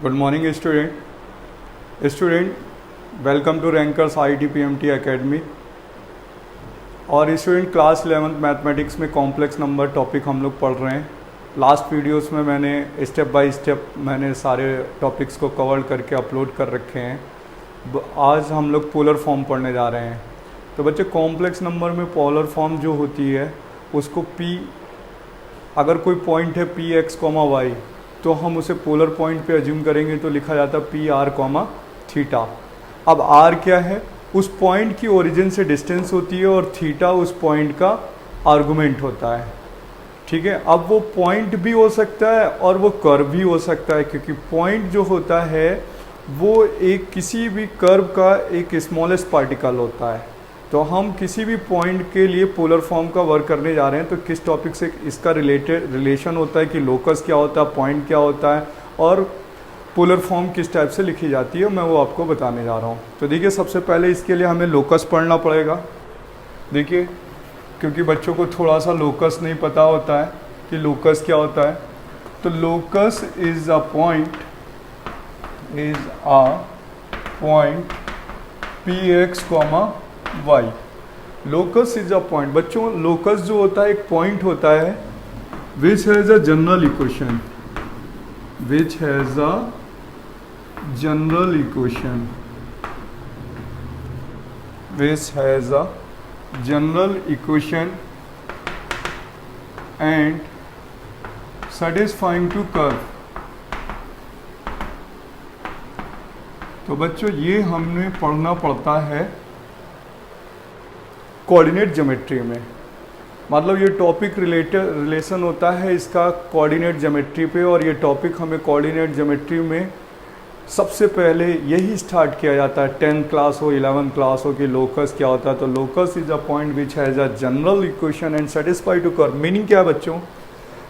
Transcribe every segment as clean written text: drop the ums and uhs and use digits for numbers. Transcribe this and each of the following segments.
Good morning student welcome to Rankers IIT-PMT Academy. और student class 11th mathematics में complex number topic हम लोग पढ़ रहे हैं। लास्ट वीडियोस में मैंने स्टेप बाय स्टेप सारे टॉपिक्स को कवर करके अपलोड कर रखे हैं। आज हम लोग पोलर फॉर्म पढ़ने जा रहे हैं। तो बच्चे कॉम्प्लेक्स नंबर में पोलर फॉर्म जो होती है उसको अगर कोई पॉइंट है Px, y तो हम उसे पोलर पॉइंट पे अज्यूम करेंगे तो लिखा जाता है PR, थीटा। अब r क्या है? उस पॉइंट की ओरिजिन से डिस्टेंस होती है और थीटा उस पॉइंट का आर्गुमेंट होता है। ठीक है, अब वो पॉइंट भी हो सकता है और वो कर्व भी हो सकता है, क्योंकि पॉइंट जो होता है वो एक किसी भी कर्व का एक स्मॉलेस्ट पार्टिकल होता है। तो हम किसी भी पॉइंट के लिए पोलर फॉर्म का वर्क करने जा रहे हैं तो किस टॉपिक से इसका रिलेशन होता है कि लोकस क्या होता है, पॉइंट क्या होता है और पोलर फॉर्म किस टाइप से लिखी जाती है, मैं वो आपको बताने जा रहा हूँ। तो देखिए, सबसे पहले इसके लिए हमें लोकस पढ़ना पड़ेगा। देखिए, क्योंकि बच्चों को थोड़ा सा लोकस नहीं पता होता है कि लोकस क्या होता है। तो locus is a point Px, y। Locus is a point. बच्चों, लोकस जो होता है एक पॉइंट होता है which has a general equation, and satisfying to curve. तो बच्चों, ये हमने पढ़ना पड़ता है कोऑर्डिनेट ज्योमेट्री में। मतलब ये टॉपिक रिलेशन होता है इसका कोऑर्डिनेट ज्योमेट्री पे, और ये टॉपिक हमें कोऑर्डिनेट ज्योमेट्री में सबसे पहले यही स्टार्ट किया जाता है। 10th क्लास हो, 11th क्लास हो, कि लोकस क्या होता है। तो locus is a point which has a general equation and satisfy to curve. Meaning क्या है बच्चों?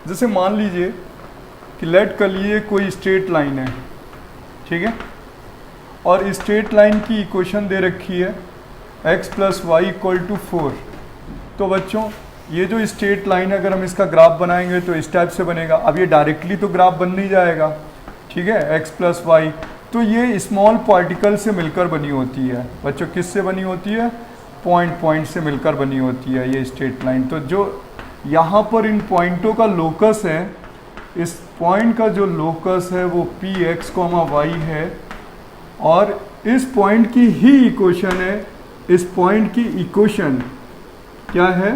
जैसे मान लीजिए कि लेट कर लिए कोई स्ट्रेट लाइन है, ठीक है, और स्ट्रेट लाइन की इक्वेशन दे रखी है x + y = 4। तो बच्चों, ये जो स्ट्रेट लाइन है अगर हम इसका ग्राफ बनाएंगे तो इस टाइप से बनेगा। अब ये डायरेक्टली तो ग्राफ बन नहीं जाएगा, ठीक है, x + y। तो ये स्मॉल पार्टिकल से मिलकर बनी होती है। बच्चों, किससे बनी होती है? पॉइंट से मिलकर बनी होती है ये स्ट्रेट लाइन। तो जो यहाँ पर इन पॉइंटों का लोकस है, इस पॉइंट का जो लोकस है वो Px, y है, और इस पॉइंट की ही इक्वेशन है। इस पॉइंट की इक्वेशन क्या है?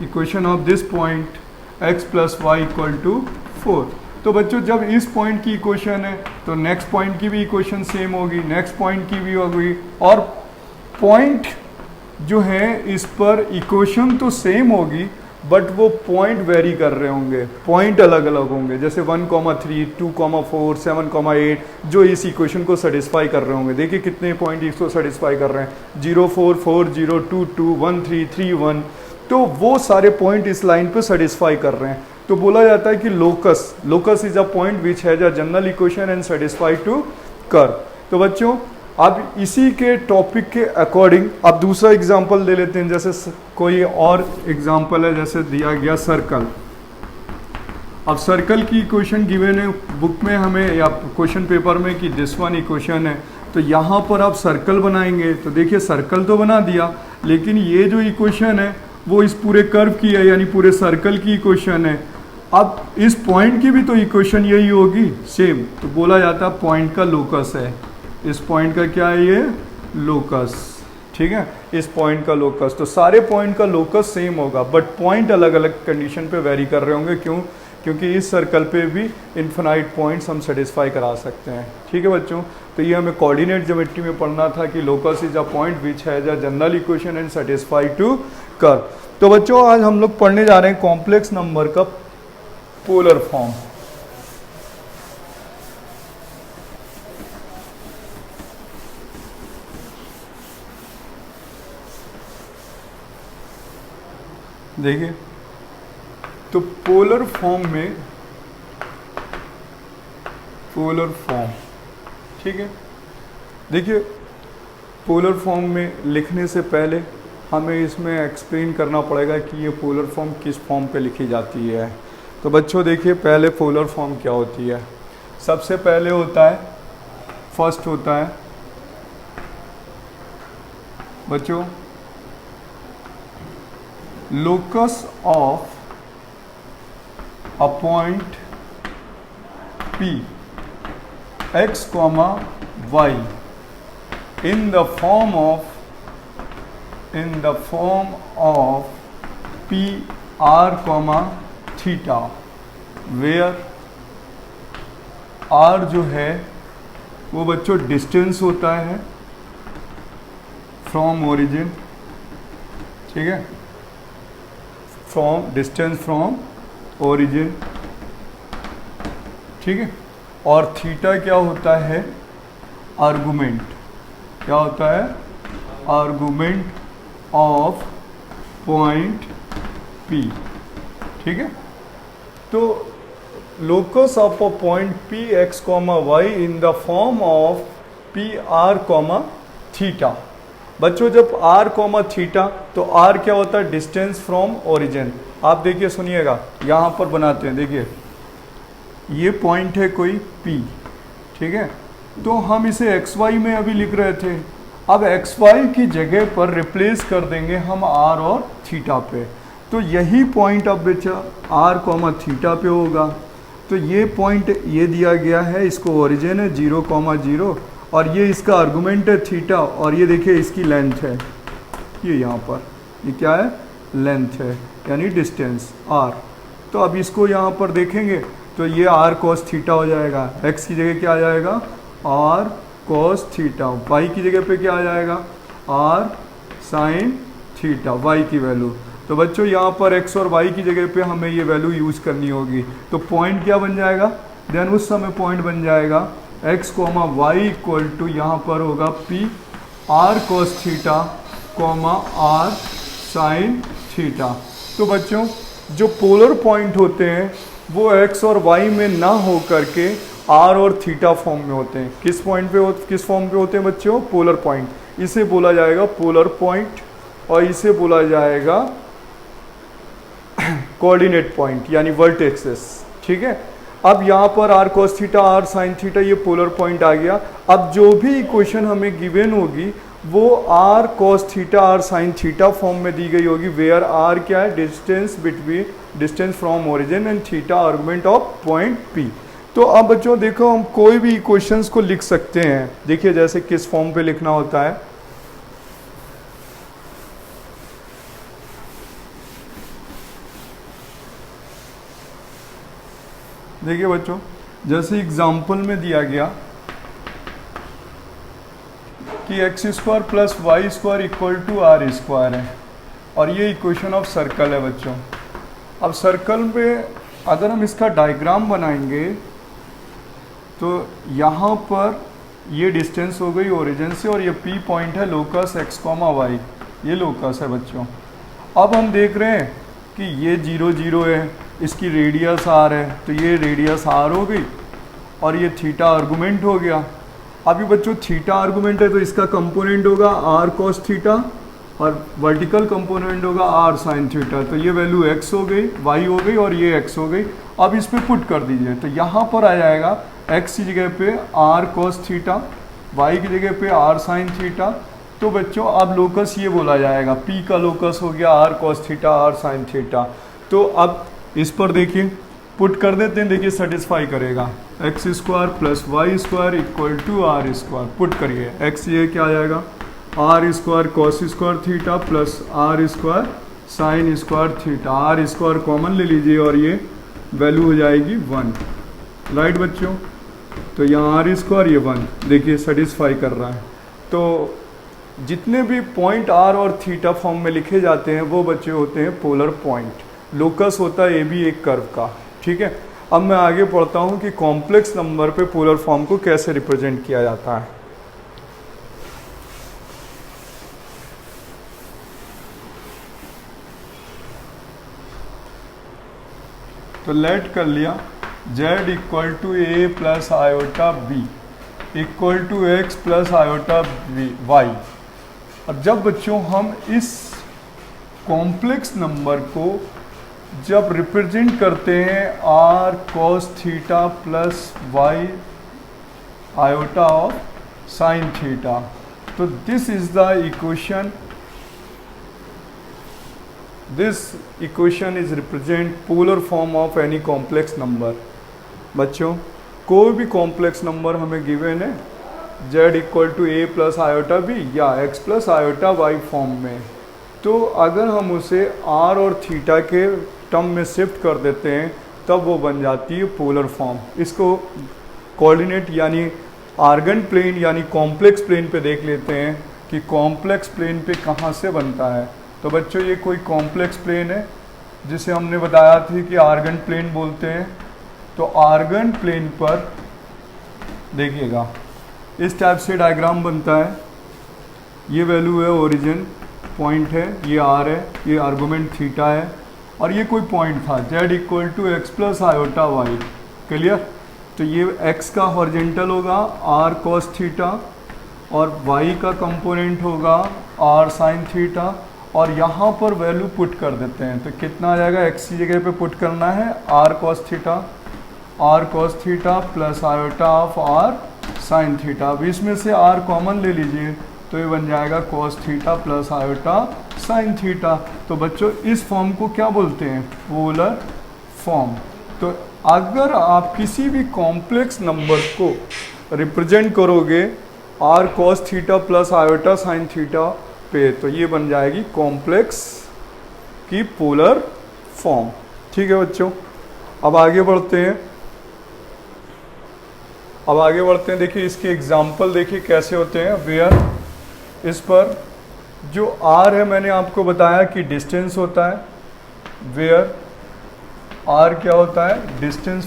Equation of this point x + y = 4। तो बच्चों, जब इस पॉइंट की इक्वेशन है तो नेक्स्ट पॉइंट की भी इक्वेशन सेम होगी, नेक्स्ट पॉइंट की भी होगी, और पॉइंट जो है इस पर इक्वेशन तो सेम होगी बट वो पॉइंट वेरी कर रहे होंगे, पॉइंट अलग अलग होंगे। जैसे 1, 3, 2, 4, 7, 8 जो इस इक्वेशन को सेटिस्फाई कर रहे होंगे। देखिए कितने पॉइंट इसको सेटिस्फाई कर रहे हैं, 0, 4, 4, 0, 2, 2, 1, 3, 3, 1। तो वो सारे पॉइंट इस लाइन पे सेटिस्फाई कर रहे हैं। तो बोला जाता है कि locus is a point which has a general equation and satisfy to curve. तो बच्चों, अब इसी के टॉपिक के अकॉर्डिंग अब दूसरा एग्जांपल ले लेते हैं। जैसे कोई और एग्जांपल है, जैसे दिया गया सर्कल। अब सर्कल की इक्वेशन गिवन है बुक में हमें या क्वेश्चन पेपर में कि दिस वन इक्वेशन है। तो यहाँ पर आप सर्कल बनाएंगे तो देखिए सर्कल तो बना दिया, लेकिन ये जो इक्वेशन है वो इस पूरे कर्व की है, यानी पूरे सर्कल की इक्वेशन है। अब इस पॉइंट की भी तो इक्वेशन यही होगी सेम। तो बोला जाता है पॉइंट का लोकस है। इस पॉइंट का क्या है? ये लोकस, ठीक है, इस पॉइंट का लोकस। तो सारे पॉइंट का लोकस सेम होगा बट पॉइंट अलग अलग कंडीशन पे वेरी कर रहे होंगे। क्यों? क्योंकि इस सर्कल पे भी इन्फिनाइट पॉइंट्स हम सेटिस्फाई करा सकते हैं। ठीक है बच्चों, तो ये हमें कोऑर्डिनेट ज्योमेट्री में पढ़ना था कि locus is a point which has a general equation and satisfy to curve. तो बच्चों, आज हम लोग पढ़ने जा रहे हैं कॉम्प्लेक्स नंबर का पोलर फॉर्म। देखिए, तो पोलर फॉर्म, ठीक है, देखिए पोलर फॉर्म में लिखने से पहले हमें इसमें एक्सप्लेन करना पड़ेगा कि ये पोलर फॉर्म किस फॉर्म पे लिखी जाती है। तो बच्चों देखिए, पहले पोलर फॉर्म क्या होती है। सबसे पहले होता है, फर्स्ट होता है बच्चों locus of a point P x, y in the form of P r, theta, where r जो है वो बच्चों डिस्टेंस होता है फ्रॉम ओरिजिन, ठीक है, डिस्टेंस फ्रॉम ओरिजिन, ठीक है। और थीटा क्या होता है, आर्गुमेंट, क्या होता है, आर्गुमेंट ऑफ पॉइंट P, ठीक है। तो locus of a point P x, y in the form of P r, theta. बच्चों जब r, थीटा, तो r क्या होता है, डिस्टेंस फ्रॉम ओरिजिन। आप देखिए सुनिएगा, यहाँ पर बनाते हैं, देखिए ये पॉइंट है कोई P, ठीक है। तो हम इसे xy में अभी लिख रहे थे, अब xy की जगह पर रिप्लेस कर देंगे हम r और थीटा पे। तो यही पॉइंट अब बच्चा r, थीटा पे होगा। तो ये पॉइंट ये दिया गया है, इसको ओरिजिन है 0, 0 और ये इसका आर्गुमेंट है थीटा, और ये देखिए इसकी लेंथ है, ये यहाँ पर ये क्या है, लेंथ है, यानी डिस्टेंस r। तो अब इसको यहाँ पर देखेंगे तो ये r cos थीटा हो जाएगा, x की जगह क्या आ जाएगा, r cos थीटा, y की जगह पे क्या आ जाएगा, r sin थीटा, y की वैल्यू। तो बच्चों यहाँ पर x और y की जगह पे हमें ये वैल्यू यूज़ करनी होगी। तो पॉइंट क्या बन जाएगा, देन उस समय पॉइंट बन जाएगा x, y इक्वल टू यहाँ पर होगा P r cos theta, r sin theta. तो बच्चों जो पोलर पॉइंट होते हैं वो x और y में ना हो करके r और थीटा फॉर्म में होते हैं। किस पॉइंट पे किस फॉर्म पे होते हैं बच्चों, पोलर पॉइंट। इसे बोला जाएगा पोलर पॉइंट और इसे बोला जाएगा कोऑर्डिनेट पॉइंट यानी वर्टेक्सेस, ठीक है। अब यहाँ पर r cos theta, r sin theta, ये पोलर पॉइंट आ गया। अब जो भी इक्वेशन हमें गिवन होगी वो r cos theta, r sin theta form में दी गई होगी, वेयर r क्या है, distance from origin and theta argument of point P। तो अब बच्चों देखो हम कोई भी इक्वेशंस को लिख सकते हैं, देखिए जैसे किस फॉर्म पे लिखना होता है। देखिए बच्चों जैसे एग्जाम्पल में दिया गया कि x² plus y² equal to r² है और ये इक्वेशन ऑफ सर्कल है बच्चों। अब सर्कल में अगर हम इसका डायग्राम बनाएंगे तो यहाँ पर ये डिस्टेंस हो गई ओरिजिन से और ये P पॉइंट है लोकस x, y, ये लोकस है बच्चों। अब हम देख रहे हैं कि ये 0, 0 है, इसकी रेडियस r है, तो ये रेडियस r हो गई और ये थीटा आर्गुमेंट हो गया। अभी बच्चों थीटा आर्गुमेंट है तो इसका कंपोनेंट होगा r cos थीटा और वर्टिकल कंपोनेंट होगा r sin थीटा। तो ये वैल्यू x हो गई, y हो गई और ये x हो गई। अब इस पे पुट कर दीजिए तो यहाँ पर आ जाएगा x की जगह पे r cos थीटा, y की जगह पे r sin थीटा। तो बच्चों अब लोकस ये बोला जाएगा, P का लोकस हो गया r cos theta, r sin theta. तो अब इस पर देखिए पुट कर देते हैं, देखिए सेटिस्फाई करेगा x² plus y² equal to r²। Put करिए, x ये क्या आ जाएगा, r² cos² theta plus r² sin² theta, r² common ले लीजिए और ये वैल्यू हो जाएगी 1, राइट बच्चों। तो यहाँ r² ये 1, देखिए सेटिस्फाई कर रहा है। तो जितने भी पॉइंट r और थीटा फॉर्म में लिखे जाते हैं वो बच्चे होते हैं पोलर पॉइंट। लोकस होता है ए भी एक कर्व का, ठीक है। अब मैं आगे पढ़ता हूँ कि कॉम्प्लेक्स नंबर पे पोलर फॉर्म को कैसे रिप्रेजेंट किया जाता है। तो लेट कर लिया z equal to a plus iota b equal to x plus iota y. अब जब बच्चों हम इस कॉम्प्लेक्स नंबर को जब रिप्रेजेंट करते हैं r cos theta plus y iota of sine theta, तो this is the equation, this equation is represent polar form of any complex number. बच्चों कोई भी कॉम्प्लेक्स नंबर हमें गिवन है z equal to a plus iota b या x plus iota y form में, तो अगर हम उसे r और थीटा के टर्म में शिफ्ट कर देते हैं तब वो बन जाती है पोलर फॉर्म। इसको कोऑर्डिनेट यानी आर्गन प्लेन यानी कॉम्प्लेक्स प्लेन पे देख लेते हैं कि कॉम्प्लेक्स प्लेन पे कहाँ से बनता है। तो बच्चों ये कोई कॉम्प्लेक्स प्लेन है जिसे हमने बताया थी कि आर्गन प्लेन बोलते हैं। तो आर्गन प्लेन पर देखिएगा इस टाइप से डायग्राम बनता है, ये वैल्यू है ओरिजिन पॉइंट है, ये आर है, ये आर्गुमेंट थीटा है और ये कोई पॉइंट था z equal to x plus iota y. Clear? तो ये x का हॉरिजेंटल होगा r cos थीटा और y का कंपोनेंट होगा r sin थीटा और यहाँ पर वैल्यू पुट कर देते हैं। तो कितना आ जाएगा, x की जगह पे पुट करना है r cos theta plus iota of r sin theta. अब इसमें से r कॉमन ले लीजिए तो ये बन जाएगा cos theta plus iota sin theta. तो बच्चों इस फॉर्म को क्या बोलते हैं, पोलर फॉर्म। तो अगर आप किसी भी कॉम्प्लेक्स नंबर को रिप्रेजेंट करोगे r cos theta plus iota sin theta पे, तो ये बन जाएगी कॉम्प्लेक्स की पोलर फॉर्म। ठीक है बच्चों, अब आगे बढ़ते हैं। देखिए इसके एग्जाम्पल देखिए कैसे होते हैं। वेयर इस पर जो r है मैंने आपको बताया कि डिस्टेंस होता है। वेयर r क्या होता है, डिस्टेंस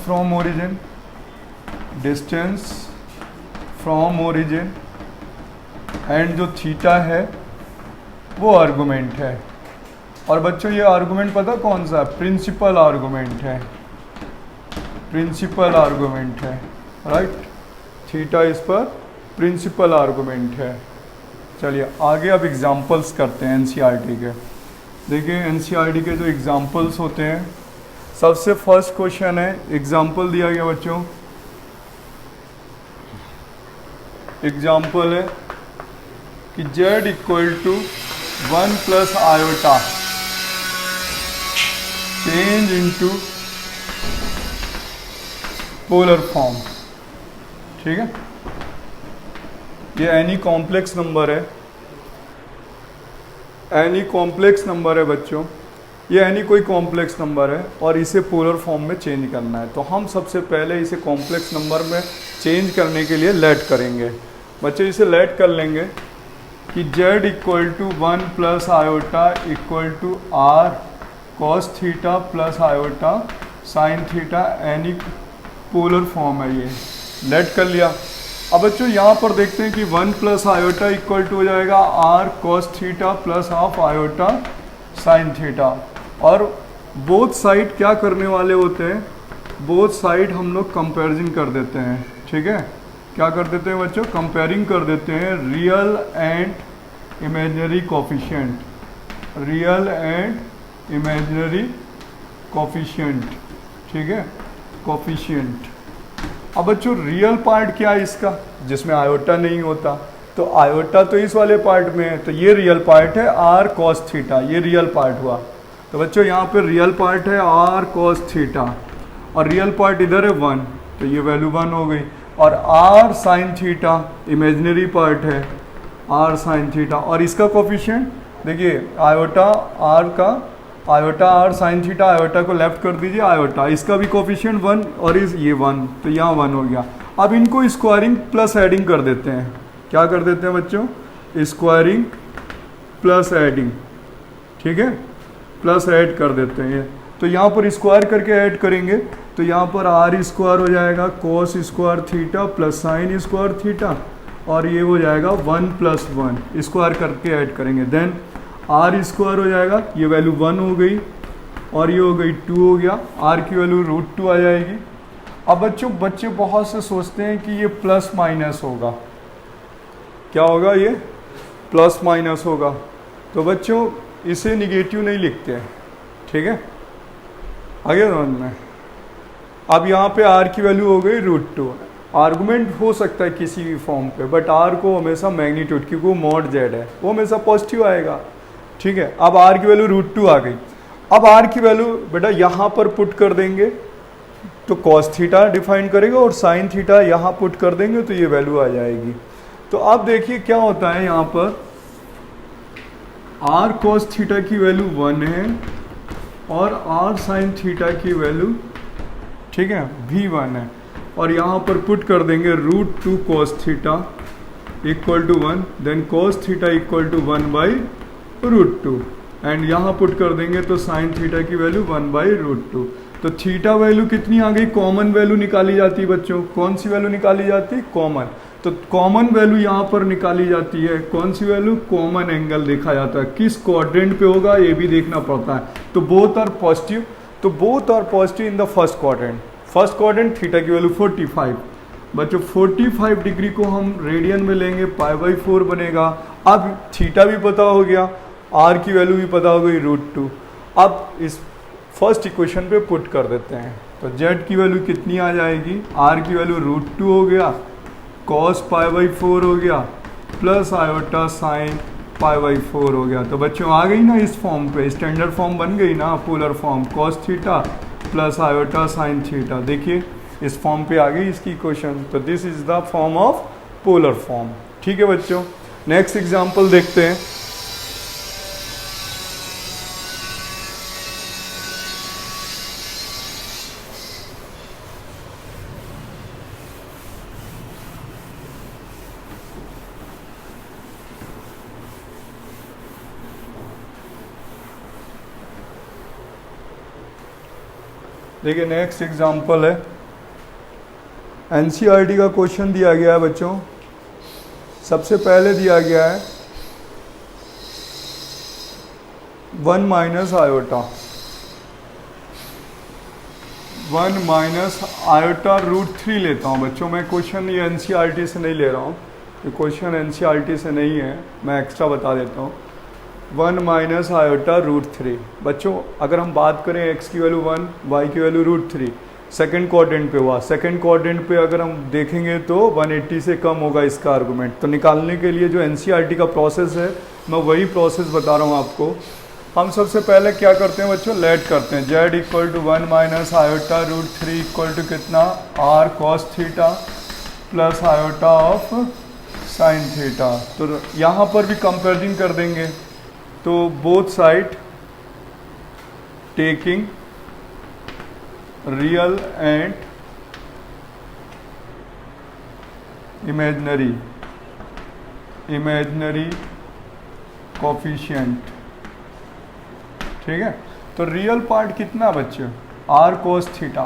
फ्रॉम ओरिजिन, एंड जो थीटा है वो आर्गुमेंट है। और बच्चों ये आर्गुमेंट पता कौन सा है, प्रिंसिपल आर्गुमेंट है, राइट। थीटा इस पर प्रिंसिपल आर्गुमेंट है। चलिए आगे अब एग्जाम्पल्स करते हैं एनसीईआरटी के। देखिए एनसीईआरटी के जो एग्जाम्पल्स होते हैं, सबसे फर्स्ट क्वेश्चन है, एग्जाम्पल दिया गया बच्चों, एग्जाम्पल है कि z equal to 1 plus iota change into polar form. ठीक है, ये एनी कॉम्प्लेक्स नंबर है बच्चों, ये एनी कोई कॉम्प्लेक्स नंबर है और इसे पोलर फॉर्म में चेंज करना है। तो हम सबसे पहले इसे कॉम्प्लेक्स नंबर में चेंज करने के लिए लेट करेंगे। बच्चे इसे लेट कर लेंगे कि z equal to 1 plus iota equal to r cos theta plus iota sin theta, any polar form है। ये लेट कर लिया। अब बच्चों यहाँ पर देखते हैं कि 1 प्लस आयोटा इक्वल टू हो जाएगा r cos theta plus half iota sin theta. और बोथ साइड क्या करने वाले होते हैं, बोथ साइड हम लोग कंपैरिजन कर देते हैं। ठीक है, क्या कर देते हैं बच्चों, कंपेयरिंग कर देते हैं रियल एंड इमेजिनरी कोफिशिएंट। ठीक है, कोफिशिएंट। अब बच्चों रियल पार्ट क्या है इसका, जिसमें आयोटा नहीं होता, तो आयोटा तो इस वाले पार्ट में है, तो ये रियल पार्ट है r cos थीटा, ये रियल पार्ट हुआ। तो बच्चों यहाँ पे रियल पार्ट है r cos थीटा और रियल पार्ट इधर है 1, तो ये वैल्यू 1 हो गई। और r sin theta imaginary part है r sin थीटा और इसका कोफिशिएंट देखिए iota r sin theta, iota को लेफ्ट कर दीजिए आयोटा, इसका भी कोफिशिएंट 1 और ये 1, तो यहाँ 1 हो गया। अब इनको स्क्वायरिंग प्लस एडिंग कर देते हैं। क्या कर देते हैं बच्चों, स्क्वायरिंग प्लस एडिंग। ठीक है, प्लस ऐड कर देते हैं। तो यहाँ पर स्क्वायर करके ऐड करेंगे तो यहाँ पर r स्क्वायर हो जाएगा cos square theta plus sine square theta और ये हो जाएगा 1 प्लस 1, स्क्वायर करके ऐड करेंगे। देन r स्क्वायर हो जाएगा, ये वैल्यू 1 हो गई और ये हो गई 2 हो गया, r की वैल्यू √2 आ जाएगी। अब बच्चे बहुत से सोचते हैं कि ये प्लस माइनस होगा, क्या होगा, ये प्लस माइनस होगा। तो बच्चों इसे निगेटिव नहीं लिखते हैं। ठीक है, आ गया समझ में। अब यहाँ पे r की वैल्यू हो गई √2। आर्गुमेंट हो सकता है किसी भी फॉर्म पे, बट r को हमेशा मैग्नीट्यूड, क्योंकि वो मॉड z है, वो हमेशा पॉजिटिव आएगा। ठीक है, अब r की वैल्यू √2 आ गई। अब r की वैल्यू बेटा यहाँ पर पुट कर देंगे तो cos थीटा डिफाइन करेगा, और sin थीटा यहाँ पुट कर देंगे तो ये वैल्यू आ जाएगी। तो अब देखिए क्या होता है, यहाँ पर r cos थीटा की वैल्यू 1 है और r sin थीटा की वैल्यू, ठीक है, भी 1 है, और यहाँ पर पुट कर देंगे √2 cos theta equal to 1, then cos theta equal to 1/√2, and यहाँ पुट कर देंगे तो sin थीटा की वैल्यू 1/√2। तो थीटा वैल्यू कितनी आ गई, कॉमन वैल्यू निकाली जाती है बच्चों। कौन सी वैल्यू निकाली जाती है, कॉमन। तो कॉमन वैल्यू यहाँ पर निकाली जाती है, कौन सी वैल्यू, कॉमन एंगल देखा जाता है, किस क्वाड्रेंट पे होगा ये भी देखना पड़ता है। तो बोथ आर पॉजिटिव, तो both are positive in the first quadrant. First quadrant theta की वैल्यू 45, बच्चों 45 डिग्री को हम रेडियन में लेंगे, π/4 बनेगा। अब थीटा भी पता हो गया, r की वैल्यू भी पता हो गई √2। अब इस फर्स्ट इक्वेशन पे पुट कर देते हैं, तो z की वैल्यू कितनी आ जाएगी, r की वैल्यू √2 हो गया, cos π/4 हो गया, प्लस आयोटा साइन π/4 हो गया। तो बच्चों आ गई ना इस फॉर्म पे, स्टैंडर्ड फॉर्म बन गई ना, polar form, cos theta plus iota sine theta. देखिए इस फॉर्म पे आ गई इसकी इक्वेशन। तो this is the form of polar form. ठीक है बच्चों, नेक्स्ट एग्जांपल देखते हैं। देखिए नेक्स्ट एग्जांपल है, एनसीईआरटी का क्वेश्चन दिया गया है बच्चों। सबसे पहले दिया गया है 1 माइनस आयोटा, 1 माइनस आयोटा √3 लेता हूँ बच्चों मैं। क्वेश्चन ये एनसीईआरटी से नहीं ले रहा हूँ, ये क्वेश्चन एनसीईआरटी से नहीं है, मैं एक्स्ट्रा बता देता हूँ। 1 माइनस आयोटा √3। बच्चों अगर हम बात करें x की वैल्यू 1, y की वैल्यू √3, सेकंड क्वाड्रेंट पे हुआ। सेकंड क्वाड्रेंट पे अगर हम देखेंगे तो 180 से कम होगा इसका आर्गुमेंट। तो निकालने के लिए जो एनसीईआरटी का प्रोसेस है, मैं वही प्रोसेस बता रहा हूँ आपको। हम सबसे पहले क्या करते हैं बच्चों, लेट करते हैं। z equal to 1 minus iota √3 equal to कितना, r cos theta plus iota of sine theta. तो यहाँ पर भी कंपेरिजन कर देंगे, तो both side taking real and imaginary coefficient. ठीक है, तो रियल पार्ट कितना बच्चे, r cos theta,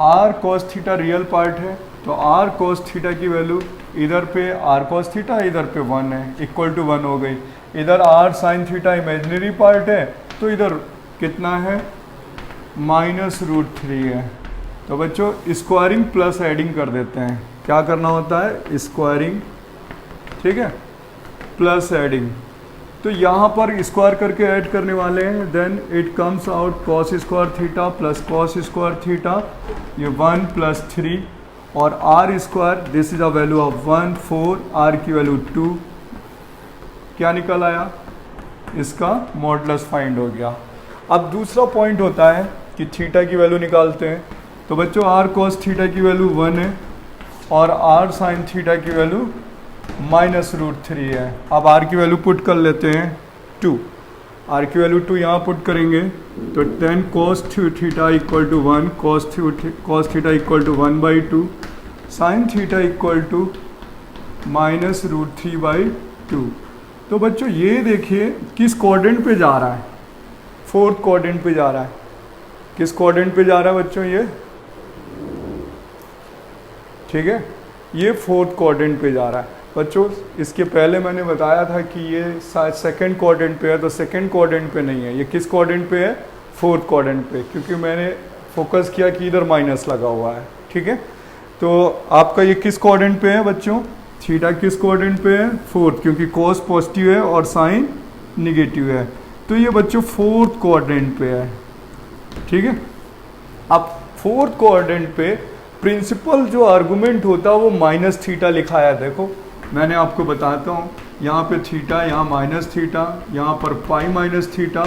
r cos theta real part है, तो r cos थीटा की वैल्यू इधर पे r cos थीटा, इधर पे 1 है, इक्वल टू 1 हो गई। इधर r sin theta imaginary part है, तो इधर कितना है, -√3 है। तो बच्चों स्क्वायरिंग प्लस एडिंग कर देते हैं। क्या करना होता है, स्क्वायरिंग, ठीक है, प्लस एडिंग। तो यहाँ पर स्क्वायर करके ऐड करने वाले हैं, then it comes out cos square theta plus cos square theta, ये 1 + 3, और r square, this is a value of 1 4, r की वैल्यू 2, क्या निकल आया, इसका मॉडुलस फाइंड हो गया। अब दूसरा पॉइंट होता है कि थीटा की वैल्यू निकालते हैं। तो बच्चों r cos थीटा की वैल्यू 1 है और r sin थीटा की वैल्यू -√3 है। अब r की वैल्यू पुट कर लेते हैं 2, r की वैल्यू 2 यहाँ पुट करेंगे, तो 10 cos theta equal to 1, cos theta equal to 1/2, sin theta equal to -√3/2। तो बच्चों ये देखिए किस क्वाड्रेंट पे जा रहा है, फोर्थ क्वाड्रेंट पे जा रहा है। किस क्वाड्रेंट पे जा रहा है बच्चों ये, ठीक है, ये फोर्थ क्वाड्रेंट पे जा रहा है। बच्चों इसके पहले मैंने बताया था कि ये शायद सेकंड क्वाड्रेंट पे है, तो सेकंड क्वाड्रेंट पे नहीं है, ये किस क्वाड्रेंट पे है, फोर्थ क्वाड्रेंट पे, क्योंकि मैंने फोकस किया कि इधर माइनस लगा हुआ है। ठीक है, तो आपका ये किस क्वाड्रेंट पे है बच्चों, थीटा किस क्वाड्रेंट पे है, फोर्थ, क्योंकि cos पॉजिटिव है और साइन निगेटिव है। तो ये बच्चों फोर्थ क्वाड्रेंट पे है। ठीक है। अब फोर्थ क्वाड्रेंट पे प्रिंसिपल जो आर्गुमेंट होता है वो माइनस थीटा लिखा है। देखो मैंने आपको बताता हूँ, यहाँ पे थीटा, यहाँ माइनस थीटा, यहाँ पर पाई माइनस थीटा।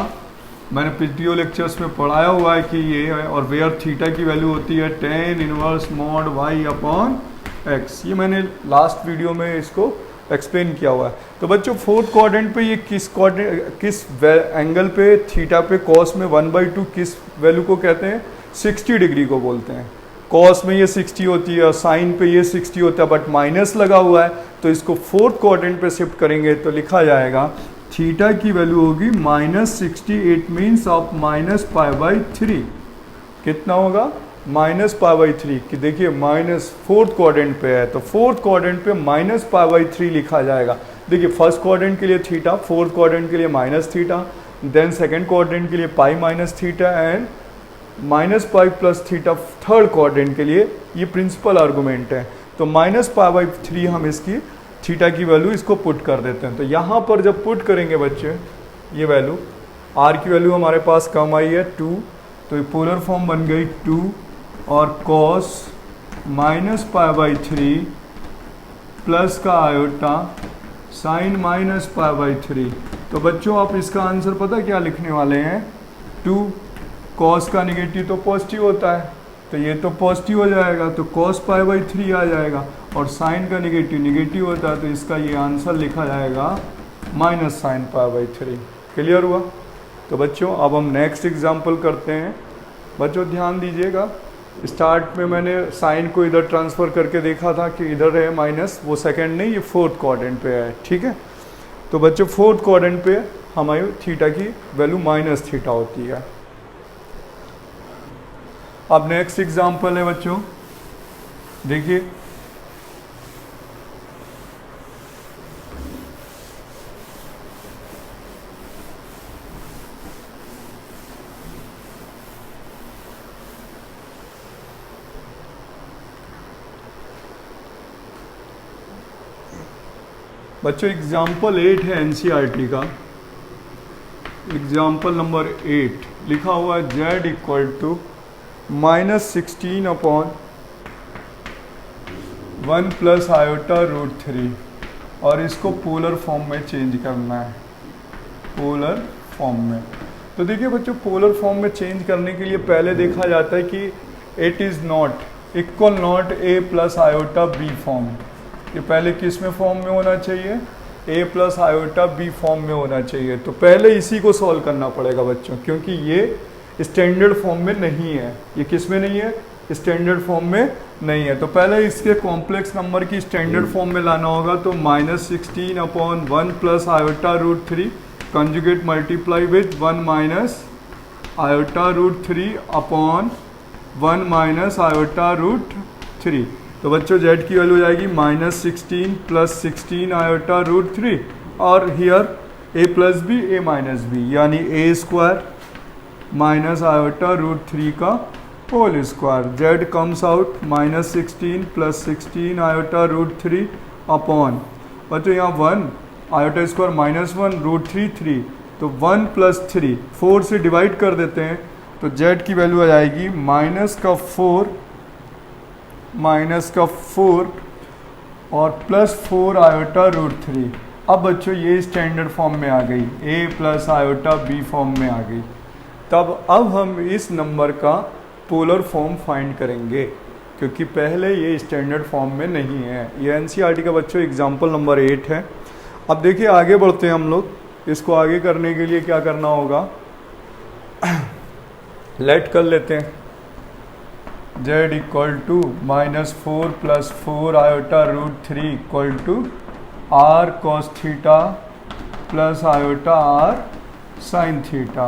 मैंने पिछले लेक्चर्स में पढ़ाया हुआ है कि ये है, और वेयर थीटा की वैल्यू होती है tan inverse mod y upon x। ये मैंने लास्ट वीडियो में इसको एक्सप्लेन किया हुआ है। तो बच्चों फोर्थ क्वाड्रेंट पे ये किस एंगल पे थीटा पे कॉस में 1/2 किस वैल्यू को कहते हैं? 60 डिग्री को बोलते हैं। कॉस में ये 60 होती है और साइन पे ये 60 होता है, बट माइनस लगा हुआ है, तो इसको फोर्थ क्वाड्रेंट पे शिफ्ट करेंगे तो लिखा जाएगा थीटा की वैल्यू होगी -68 मीन्स ऑफ -π/3। कितना होगा? -π/3। कि देखिए माइनस फोर्थ क्वाड्रेंट पे है तो फोर्थ क्वाड्रेंट पे -π/3 लिखा जाएगा। देखिए फर्स्ट क्वाड्रेंट के लिए थीटा, फोर्थ क्वाड्रेंट के लिए minus theta, then second quadrant के लिए pi minus theta and -π + theta third quadrant के लिए। ये प्रिंसिपल आर्गुमेंट है। तो -π/3 हम इसकी थीटा की वैल्यू इसको पुट कर देते हैं। तो यहाँ पर जब पुट करेंगे बच्चे ये वैल्यू, आर की वैल्यू हमारे पास कम आई है 2, तो ये पोलर फॉर्म बन गई 2 और कॉस -π/3 प्लस का आयोटा साइन -π/3। तो बच्चों आप इसका आंसर पता क्या लिखने वाले हैं? 2 कॉस का निगेटिव तो पॉजिटिव होता है, तो ये तो पॉजिटिव हो जाएगा, तो cos π/3 आ जाएगा, और साइन का निगेटिव होता है, तो इसका ये आंसर लिखा जाएगा -sin π/3। क्लियर हुआ? तो बच्चों अब हम नेक्स्ट एग्जांपल करते हैं। बच्चों ध्यान दीजिएगा, स्टार्ट में मैंने साइन को इधर ट्रांसफ़र करके देखा था कि इधर है माइनस, वो सेकेंड नहीं, ये फोर्थ क्वाड्रेंट पे है। ठीक है, तो बच्चों फोर्थ क्वाड्रेंट पे हमारी थीटा की वैल्यू -θ होती है। अब नेक्स्ट एग्जांपल है बच्चों, देखिए बच्चों एग्जाम्पल 8 है एनसीईआरटी का। एग्जाम्पल नंबर 8 लिखा हुआ है z equal to -16 upon 1 plus iota √3, और इसको पोलर फॉर्म में चेंज करना है, पोलर फॉर्म में। तो देखिए बच्चों पोलर फॉर्म में चेंज करने के लिए पहले देखा जाता है कि it is not equal not a plus iota b form. ये पहले किस में फॉर्म में होना चाहिए? a plus iota b form में होना चाहिए। तो पहले इसी को सॉल्व करना पड़ेगा बच्चों, क्योंकि ये स्टैंडर्ड फॉर्म में नहीं है। ये किस में नहीं है? स्टैंडर्ड फॉर्म में नहीं है। तो पहले इसके कॉम्प्लेक्स नंबर की स्टैंडर्ड फॉर्म में लाना होगा। तो -16 upon 1 plus iota √3 conjugate multiply with 1 minus iota √3 upon 1 minus iota √3। तो बच्चों z की वैल्यू हो जाएगी -16 प्लस 16 आयोटा √3, और here a plus b a minus b, यानी a² माइनस आयोटा √3 का whole square. z comes out -16 plus 16 iota √3 upon, बच्चों यहाँ 1 आयोटा स्क्वायर -1 √3 3, तो 1 प्लस 3 4 से डिवाइड कर देते हैं, तो z की वैल्यू आ जाएगी -4 और +4 आयोटा √3। अब बच्चों ये स्टैंडर्ड फॉर्म में आ गई, a plus iota b form में आ गई। तब अब हम इस नंबर का पोलर फॉर्म फाइंड करेंगे, क्योंकि पहले ये स्टैंडर्ड फॉर्म में नहीं है। ये एनसीईआरटी का बच्चों एग्जाम्पल नंबर 8 है। अब देखिए आगे बढ़ते हैं हम लोग। इसको आगे करने के लिए क्या करना होगा, लेट कर लेते हैं z equal to -4 plus 4 iota √3 equal to r cos theta plus iota r sin theta.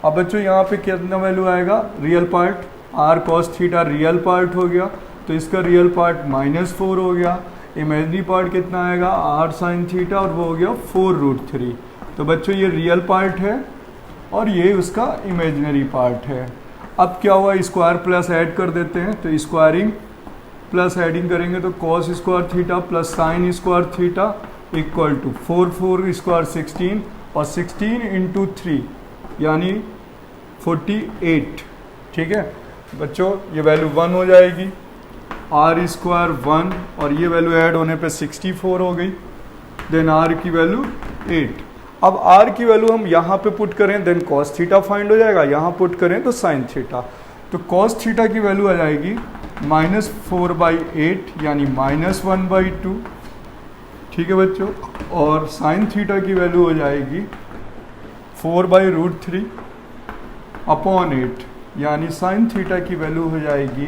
अब बच्चों यहाँ पे कितना वैल्यू आएगा? Real part r cos theta real part हो गया, तो इसका रियल पार्ट -4 हो गया। इमेजनरी पार्ट कितना आएगा? r sin थीटा, और वो हो गया 4√3। तो बच्चों ये रियल पार्ट है और ये उसका इमेजनरी पार्ट है। अब क्या हुआ, स्क्वायर प्लस ऐड कर देते हैं, तो स्क्वायरिंग प्लस एडिंग करेंगे तो cos square theta plus sine square theta equal to 4 square 16 और 16 इंटू 3 यानी 48 ठीक है बच्चों, ये वैल्यू 1 हो जाएगी, आर स्क्वायर 1 और ये वैल्यू ऐड होने पे 64 हो गई, देन आर की वैल्यू 8। अब आर की वैल्यू हम यहाँ पे पुट करें देन कॉस थीटा फाइंड हो जाएगा, यहाँ पुट करें तो साइन थीटा, तो कॉस थीटा की वैल्यू आ जाएगी -4/8 यानी -1/2, ठीक है बच्चों, और साइन थीटा की वैल्यू हो जाएगी 4/√3 अपॉन 8 यानी साइन थीटा की वैल्यू हो जाएगी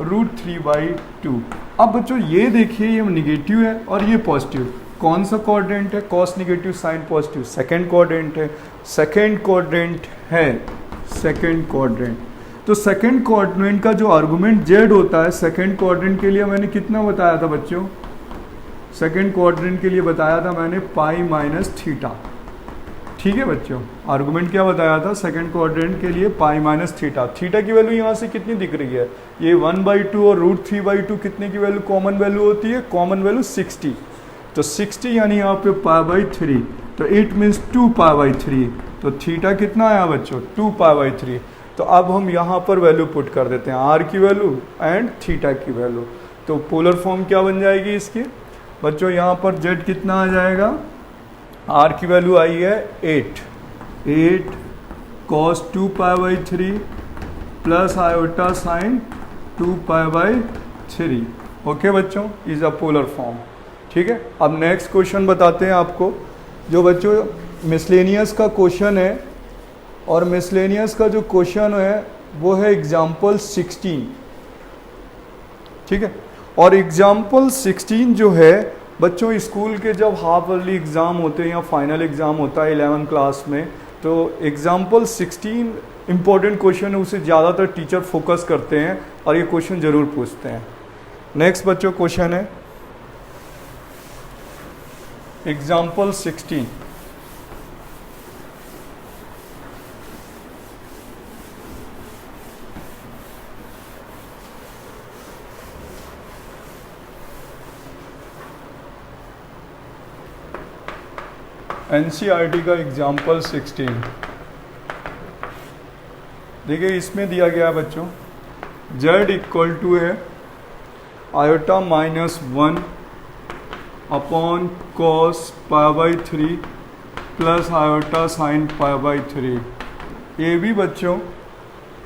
√3/2। अब बच्चों ये देखिए ये नेगेटिव है और ये पॉजिटिव, कौन सा क्वाड्रेंट है, cos negative sine positive, second quadrant है, सेकंड क्वाड्रेंट है, सेकंड क्वाड्रेंट। तो सेकंड क्वाड्रेंट का जो आर्गुमेंट जेड होता है सेकंड क्वाड्रेंट के लिए मैंने कितना बताया था बच्चों, सेकंड क्वाड्रेंट के लिए बताया था मैंने पाई माइनस थीटा, ठीक है बच्चों, आर्गुमेंट क्या बताया था सेकंड क्वाड्रेंट के लिए पाई माइनस थीटा। थीटा की वैल्यू यहाँ से कितनी दिख रही है, ये 1/2 और √3/2 कितने की वैल्यू कॉमन वैल्यू होती है, कॉमन वैल्यू 60, तो 60 यानी यहाँ पे π/3, तो इट मीन्स 2π/3, तो थीटा कितना आया बच्चों 2π/3। तो अब हम यहाँ पर वैल्यू पुट कर देते हैं, आर की वैल्यू एंड थीटा की वैल्यू, तो पोलर फॉर्म क्या बन जाएगी इसकी बच्चों, यहाँ पर जेड कितना आ जाएगा, आर की वैल्यू आई है 8 cos 2π/3 plus iota sine 2π/3, okay बच्चों, इज अ पोलर फॉर्म, ठीक है। अब नेक्स्ट क्वेश्चन बताते हैं आपको, जो बच्चों मिसलेनियस का क्वेश्चन है, और मिसलेनियस का जो क्वेश्चन है वो है एग्जाम्पल 16, ठीक है। और एग्जाम्पल 16 जो है बच्चों स्कूल के जब हाफ ईयरली एग्ज़ाम होते हैं या फाइनल एग्ज़ाम होता है 11th क्लास में, तो एग्जाम्पल 16 इम्पोर्टेंट क्वेश्चन है, उसे ज़्यादातर टीचर फोकस करते हैं और ये क्वेश्चन ज़रूर पूछते हैं। नेक्स्ट बच्चों क्वेश्चन है एग्जाम्पल 16, NCERT का एग्जाम्पल 16, देखिए इसमें दिया गया है बच्चों z इक्वल टू है iota -1 upon cos π/3 plus iota sine π/3। ये भी बच्चों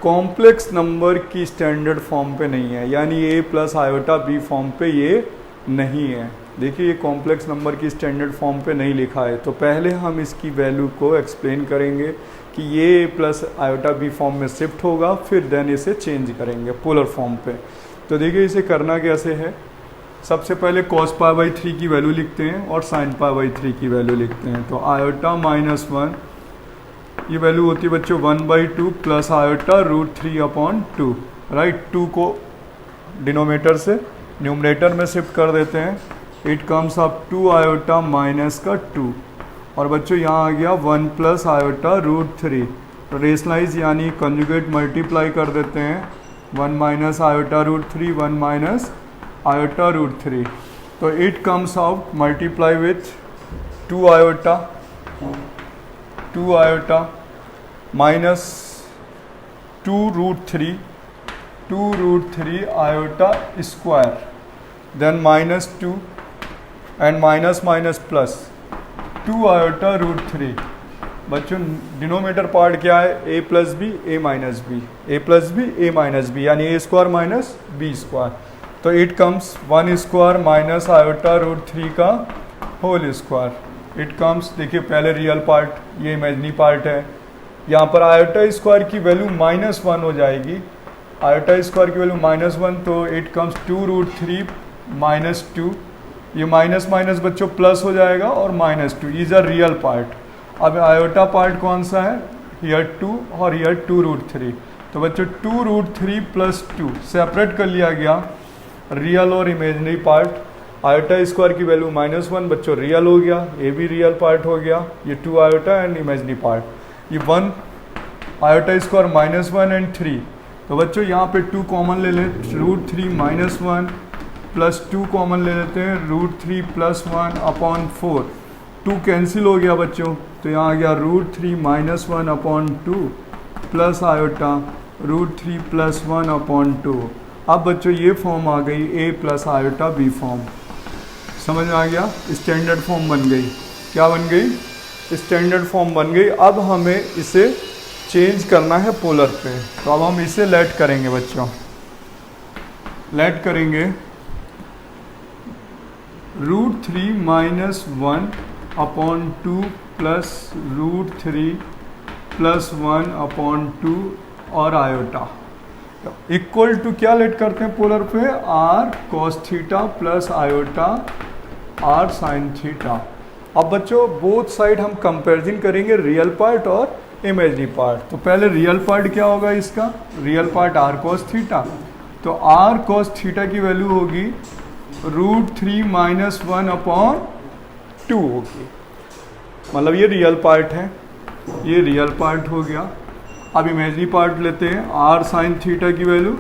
कॉम्प्लेक्स नंबर की स्टैंडर्ड फॉर्म पे नहीं है, यानी a plus iota b form पे ये नहीं है। देखिए ये कॉम्प्लेक्स नंबर की स्टैंडर्ड फॉर्म पे नहीं लिखा है, तो पहले हम इसकी वैल्यू को एक्सप्लेन करेंगे कि ये a plus iota b form में शिफ्ट होगा, फिर देन इसे चेंज करेंगे पोलर फॉर्म पे। तो देखिए इसे करना कैसे है, सबसे पहले cos π/3 की वैल्यू लिखते हैं और sin π/3 की वैल्यू लिखते हैं। तो आयोटा -1 ये वैल्यू होती है बच्चों 1/2 प्लस आयोटा √3/2, राइट। 2 को डिनोमिनेटर से न्यूमरेटर में शिफ्ट कर देते हैं, it comes up 2 iota minus का 2, और बच्चों यहाँ आ गया 1 प्लस आयोटा √3, तो रेशनलाइज यानी कंजुगेट मल्टीप्लाई कर देते हैं, 1 माइनस आयोटा √3 1 माइनस आयोटा √3, तो it comes out multiply with 2 iota minus 2√3 iota square, then -2 and minus minus plus 2 iota √3। बच्चों डिनोमिनेटर पार्ट क्या है, a plus b a minus b, a plus b a minus b, यानी a square minus b square, तो it comes 1 square minus iota √3 का whole square, it comes, देखिए पहले real part ये इमेजनी part है, यहाँ पर आयोटा स्क्वायर की वैल्यू -1 हो जाएगी, आयोटा स्क्वायर की वैल्यू -1, तो इट कम्स 2√3 -2, ये माइनस माइनस बच्चों प्लस हो जाएगा और -2 इज अ रियल पार्ट। अब आयोटा पार्ट कौन सा है, हियर 2 और हियर 2√3, तो बच्चों 2√3 प्लस 2 सेपरेट कर लिया गया, रियल और इमेजिनरी पार्ट। आयोटा स्क्वायर की वैल्यू -1 बच्चों रियल हो गया, ये भी रियल पार्ट हो गया, ये 2 आयोटा एंड इमेजिनरी पार्ट, ये 1 आयोटा स्क्वायर -1 एंड 3, तो बच्चों यहाँ पे 2 कॉमन ले लें, √3 -1 प्लस 2 कॉमन ले लेते हैं, √3 प्लस 1 अपॉन 4, 2 कैंसिल हो गया बच्चों, तो यहाँ आ गया √3 -1/2 प्लस आयोटा √3 + 1/2। अब बच्चों ये फॉर्म आ गई a + आयोटा b फॉर्म, समझ में आ गया? स्टैंडर्ड फॉर्म बन गई। क्या बन गई? स्टैंडर्ड फॉर्म बन गई। अब हमें इसे चेंज करना है पोलर पे, तो अब हम इसे लेट करेंगे बच्चों, लेट करेंगे √3 - 1/2 + √3 + 1/2 और आयोटा इक्वल टू क्या लेट करते हैं पोलर पे? r cos theta plus iota r sin theta. अब बच्चों बोथ साइड हम कंपैरिजन करेंगे, रियल पार्ट और इमेजनरी पार्ट। तो पहले रियल पार्ट क्या होगा इसका? Real part r cos theta, तो r cos थीटा की वैल्यू होगी √3 - 1/2 होगी, मतलब ये रियल पार्ट है, ये रियल पार्ट हो गया। अब इमेजनरी पार्ट लेते हैं, r sin थीटा की वैल्यू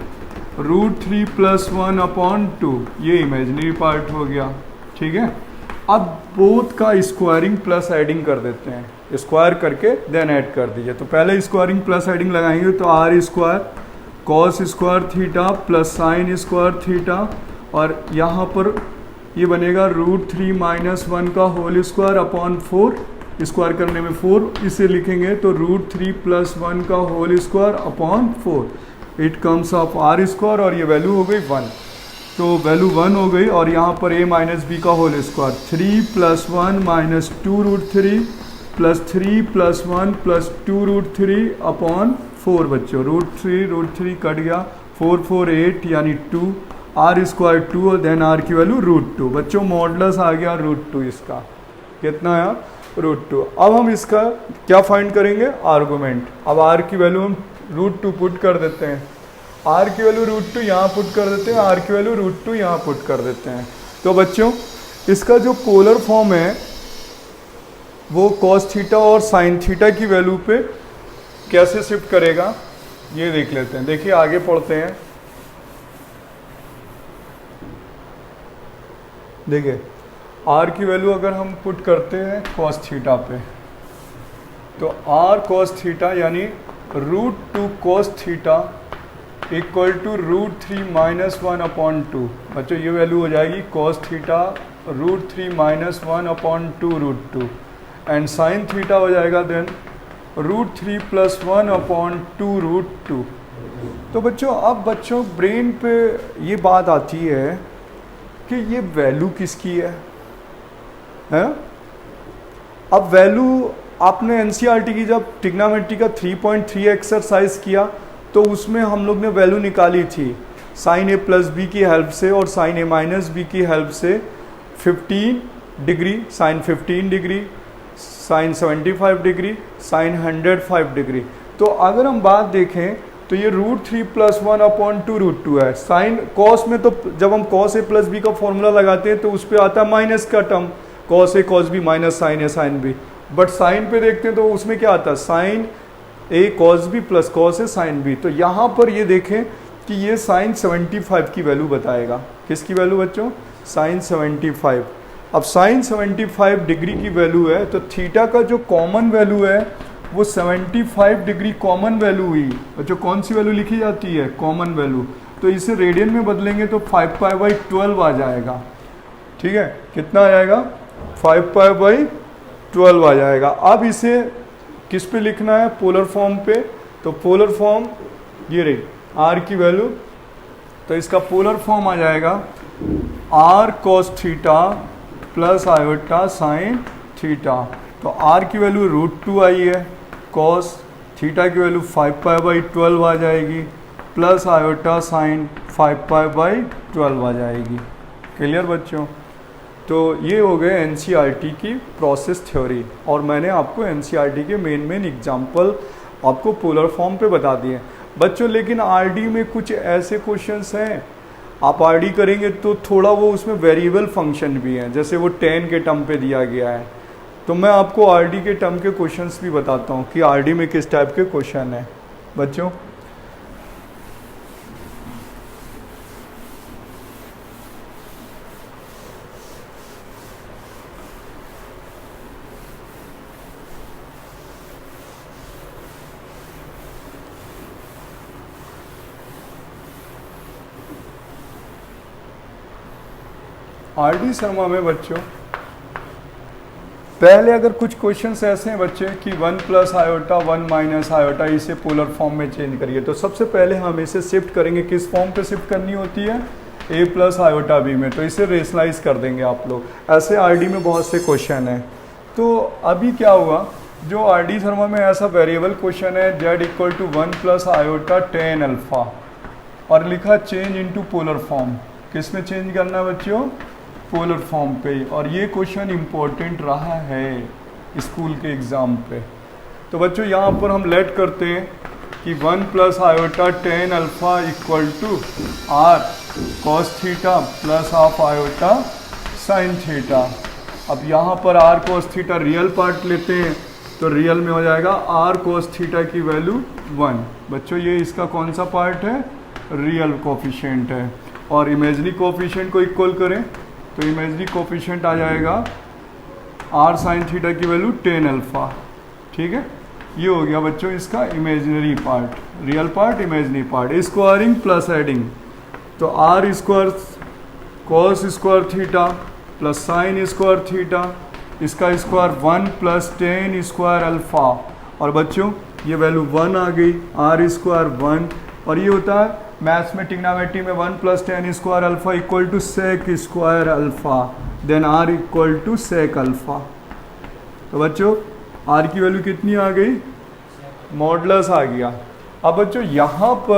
√3 + 1/2, ये इमेजनरी पार्ट हो गया। ठीक है, अब बोथ का स्क्वायरिंग प्लस एडिंग कर देते हैं, स्क्वायर करके देन ऐड कर दीजिए। तो पहले स्क्वायरिंग प्लस एडिंग लगाएंगे तो r² cos² theta plus sin² theta, और यहाँ पर ये बनेगा √3 - 1/4, स्क्वायर करने में 4 इसे लिखेंगे तो √3 + 1/4, इट कम्स ऑफ r², और ये वैल्यू हो गई 1, तो वैल्यू 1 हो गई। और यहाँ पर a - b का होल स्क्वायर 3 + 1 - 2 √3 + 3 + 1 + 2 √3/4 बच्चों, √3 कट गया, 4 4 8 यानी 2, r² 2 और देन r की वैल्यू √2 बच्चों, मॉडुलस आ गया √2 इसका, कितना है? √2। अब हम इसका क्या फाइंड करेंगे? आर्गूमेंट। अब r की वैल्यू हम √2 पुट कर देते हैं, r की वैल्यू √2 यहाँ पुट कर देते हैं, r की वैल्यू √2 यहाँ पुट कर देते हैं। तो बच्चों इसका जो पोलर फॉर्म है वो cos थीटा और sin थीटा की वैल्यू पे कैसे शिफ्ट करेगा ये देख लेते हैं। देखिए आगे पढ़ते हैं, देखिए r की वैल्यू अगर हम पुट करते हैं cos थीटा पे, तो r cos थीटा यानी √2 cos थीटा इक्वल टू √3 - 1/2 बच्चों, ये वैल्यू हो जाएगी cos theta √3 - 1/2 √2, and sin theta हो जाएगा देन √3 + 1/2 √2। तो बच्चों अब बच्चों ब्रेन पे ये बात आती है कि ये वैल्यू किसकी है? अब वैल्यू आपने एनसीईआरटी की जब ट्रिग्नोमेट्री का 3.3 एक्सरसाइज किया तो उसमें हम लोग ने वैल्यू निकाली थी sin a + b की हेल्प से और sin a - b की हेल्प से 15 degree, sin 15 degree, sin 75 degree, sin 105 degree. तो अगर हम बात देखें तो ये √3 + 1/2 √2 है। साइन कॉस में तो जब हम cos a + b का फॉर्मूला लगाते हैं तो उस पर आता है माइनस का term, cos a cos b - sin a sin b, but sine पे देखते हैं तो उसमें क्या आता है? sin a cos b + cos a sin b। तो यहाँ पर ये देखें कि ये sin 75 की वैल्यू बताएगा। किसकी वैल्यू बच्चों? sin 75। अब sin 75 डिग्री की वैल्यू है तो थीटा का जो कॉमन वैल्यू है वो 75 डिग्री कॉमन वैल्यू हुई। बच्चों कौन सी वैल्यू लिखी जाती है? Common value. तो इसे रेडियन में बदलेंगे तो 5π/12 आ जाएगा। ठीक है, कितना आ जाएगा? 5π/12 आ जाएगा। अब इसे किस पे लिखना है? पोलर फॉर्म पे। तो पोलर फॉर्म ये रही r की वैल्यू, तो इसका पोलर फॉर्म आ जाएगा r cos theta plus iota sine theta. तो r की वैल्यू √2 आई है, cos थीटा की वैल्यू 5π/12 आ जाएगी, प्लस आयोटा साइन 5π/12 आ जाएगी। क्लियर बच्चों? तो ये हो गए एनसीईआरटी की प्रोसेस थ्योरी, और मैंने आपको एनसीईआरटी के मेन एग्जाम्पल आपको पोलर फॉर्म पे बता दिए बच्चों। लेकिन आरडी में कुछ ऐसे क्वेश्चंस हैं, आप आरडी करेंगे तो थोड़ा वो उसमें वेरिएबल फंक्शन भी हैं, जैसे वो tan के टर्म पे दिया गया है। तो मैं आपको आरडी के टर्म के क्वेश्चंस भी बताता हूँ कि आरडी में किस टाइप के क्वेश्चन हैं बच्चों। आर.डी. शर्मा में बच्चों पहले अगर कुछ क्वेश्चंस ऐसे हैं बच्चे कि 1 प्लस आयोटा 1 माइनस आयोटा, इसे पोलर फॉर्म में चेंज करिए, तो सबसे पहले हम इसे शिफ्ट करेंगे, किस फॉर्म पे शिफ्ट करनी होती है, a प्लस आयोटा b में, तो इसे रेशनलाइज कर देंगे आप लोग। ऐसे आर.डी. में बहुत से क्वेश्चन हैं। तो अभी क्या हुआ, जो आर.डी. शर्मा में ऐसा वेरिएबल क्वेश्चन है z equal to 1 plus iota tan alpha, और लिखा चेंज इनटू पोलर फॉर्म, किस में चेंज करना है बच्चों, पोलर फॉर्म पे। और ये क्वेश्चन इम्पोर्टेंट रहा है स्कूल के एग्ज़ाम पे। तो बच्चों यहाँ पर हम लेट करते हैं कि 1 plus iota tan alpha equal to r cos theta plus half iota sine theta. अब यहाँ पर r cos theta real part लेते हैं, तो रियल में हो जाएगा आर कॉस थीटा की वैल्यू 1। बच्चों ये इसका कौन सा पार्ट है, रियल कोफिशिएंट है। और इमेजनरी कोफिशिएंट को इक्वल करें तो इमेजनरी कोफिशिएंट आ जाएगा आर साइन थीटा की वैल्यू टेन अल्फा। ठीक है, ये हो गया बच्चों इसका imaginary part, real part imaginary part. Squaring plus adding, तो r square cos square theta plus sine square theta, इसका square 1 plus tan square alpha. और बच्चों ये वैल्यू 1 आ गई, आर स्क्वायर 1, और ये होता है मैथ्स में ट्रिग्नोमेट्री में 1 plus tan square alpha equal to sec square alpha, then r equal to sec alpha. तो बच्चों आर की वैल्यू कितनी आ गई, मॉडुलस आ गया। अब बच्चों यहाँ पर